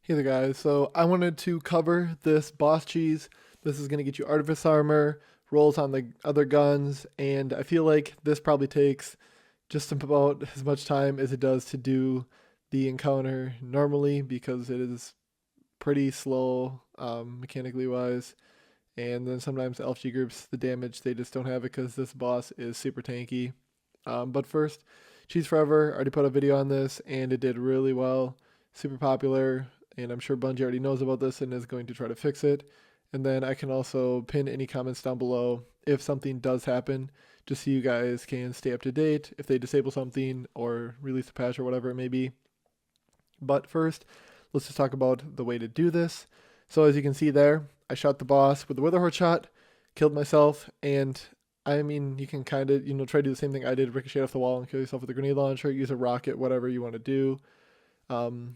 Hey there guys, so I wanted to cover this boss cheese. This is going to get you Artifice armor, rolls on the other guns, and I feel like this probably takes just about as much time as it does to do the encounter normally because it is pretty slow mechanically wise. And then sometimes the LFG groups, the damage, they just don't have it because this boss is super tanky. But first, Cheese Forever, I already put a video on this and it did really well, super popular, and I'm sure Bungie already knows about this and is going to try to fix it. And then I can also pin any comments down below if something does happen, just so you guys can stay up to date if they disable something or release a patch or whatever it may be. But first, let's just talk about the way to do this. So as you can see there, I shot the boss with the witherhoard shot, killed myself, and I mean, you can kind of, try to do the same thing I did, ricochet off the wall and kill yourself with a grenade launcher, use a rocket, whatever you want to do.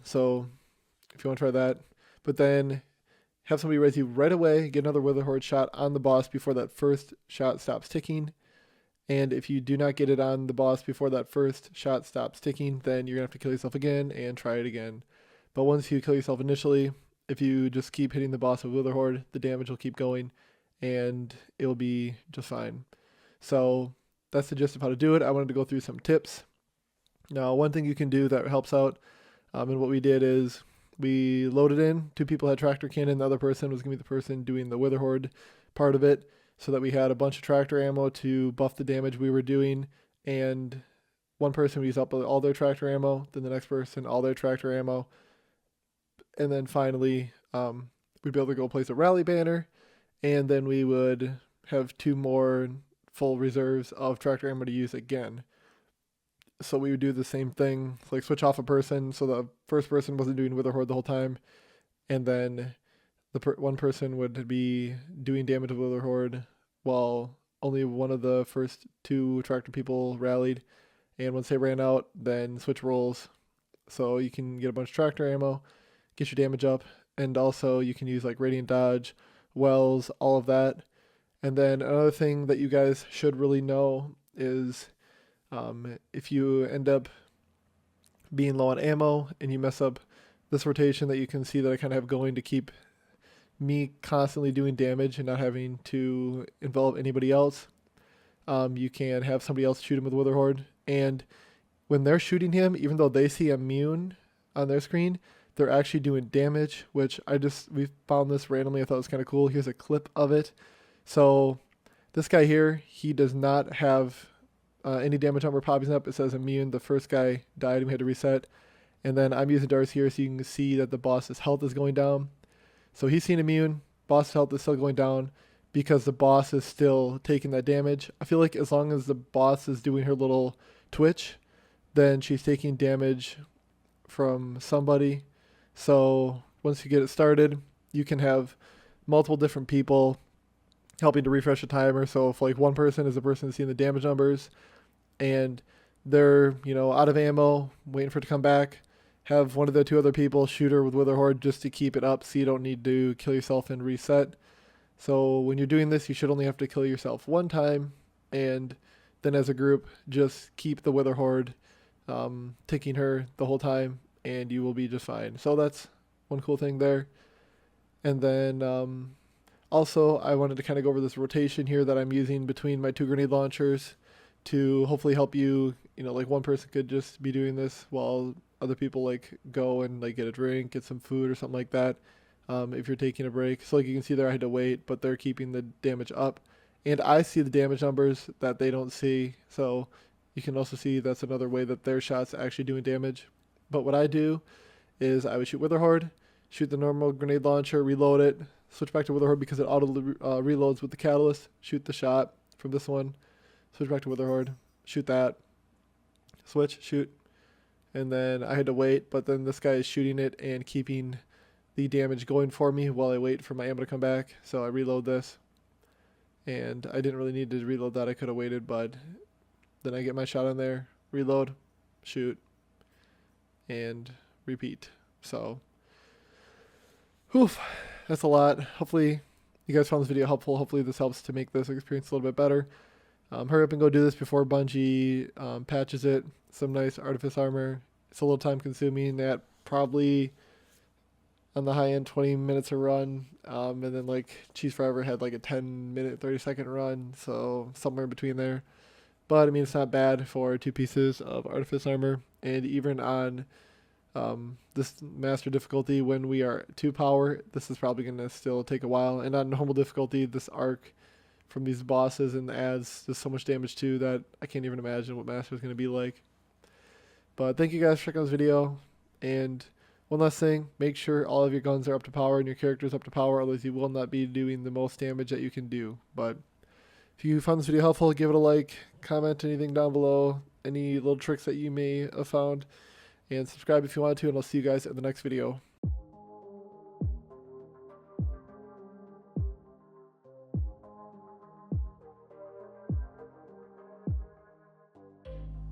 So if you want to try that, but then have somebody res you right away, get another witherhoard shot on the boss before that first shot stops ticking. And if you do not get it on the boss before that first shot stops ticking, then you're going to have to kill yourself again and try it again. But once you kill yourself initially, if you just keep hitting the boss with witherhoard, the damage will keep going and it'll be just fine. So that's the gist of how to do it. I wanted to go through some tips. Now, one thing you can do that helps out, and what we did is we loaded in. Two people had tractor cannon. The other person was going to be the person doing the witherhoard part of it, so that we had a bunch of tractor ammo to buff the damage we were doing. And one person would use up all their tractor ammo, then the next person all their tractor ammo, and then finally we'd be able to go place a rally banner, and then we would have two more full reserves of tractor ammo to use again. So we would do the same thing, like switch off a person, so the first person wasn't doing witherhoard the whole time, and then one person would be doing damage with witherhoard while only one of the first two tractor people rallied. And once they ran out, then switch roles, so you can get a bunch of tractor ammo, get your damage up, and also you can use like radiant dodge, wells, all of that. And then another thing that you guys should really know is if you end up being low on ammo and you mess up this rotation that you can see that I kind of have going to keep me constantly doing damage and not having to involve anybody else, you can have somebody else shoot him with witherhoard. And when they're shooting him, even though they see immune on their screen, they're actually doing damage, which we found this randomly. I thought it was kind of cool. Here's a clip of it. So this guy here, he does not have any damage number popping up. It says immune. The first guy died and we had to reset. And then I'm using Darts here so you can see that the boss's health is going down. So he's seen immune. Boss's health is still going down because the boss is still taking that damage. I feel like as long as the boss is doing her little twitch, then she's taking damage from somebody. So once you get it started, you can have multiple different people helping to refresh the timer. So if like one person is the person seeing the damage numbers and they're, out of ammo, waiting for it to come back, have one of the two other people shoot her with witherhoard just to keep it up so you don't need to kill yourself and reset. So when you're doing this, you should only have to kill yourself one time, and then as a group, just keep the witherhoard ticking her the whole time, and you will be just fine. So that's one cool thing there. And then also, I wanted to kind of go over this rotation here that I'm using between my two grenade launchers to hopefully help you. Like one person could just be doing this while other people like go and like get a drink, get some food or something like that. If you're taking a break, so like you can see there, I had to wait, but they're keeping the damage up, and I see the damage numbers that they don't see. So you can also see that's another way that their shots actually doing damage. But what I do is I would shoot witherhoard, shoot the normal grenade launcher, reload it, switch back to witherhoard because it auto reloads with the catalyst. Shoot the shot from this one, switch back to witherhoard, shoot that, switch, shoot, and then I had to wait. But then this guy is shooting it and keeping the damage going for me while I wait for my ammo to come back. So I reload this, and I didn't really need to reload that. I could have waited, but then I get my shot on there, reload, shoot, and repeat. So, oof, that's a lot. Hopefully you guys found this video helpful. Hopefully this helps to make this experience a little bit better. Hurry up and go do this before Bungie patches it. Some nice Artifice armor. It's a little time consuming. That probably on the high end, 20 minutes a run. And then like Cheese Forever had like a 10-minute, 30-second run, so somewhere in between there. But I mean, it's not bad for 2 pieces of Artifice armor, and even on this master difficulty, when we are 2 power, this is probably going to still take a while. And on normal difficulty, this arc from these bosses and the adds does so much damage too that I can't even imagine what master is going to be like. But thank you guys for checking out this video. And one last thing, make sure all of your guns are up to power and your character is up to power, otherwise you will not be doing the most damage that you can do. But if you found this video helpful, give it a like, comment anything down below, any little tricks that you may have found, and subscribe if you want to, and I'll see you guys in the next video.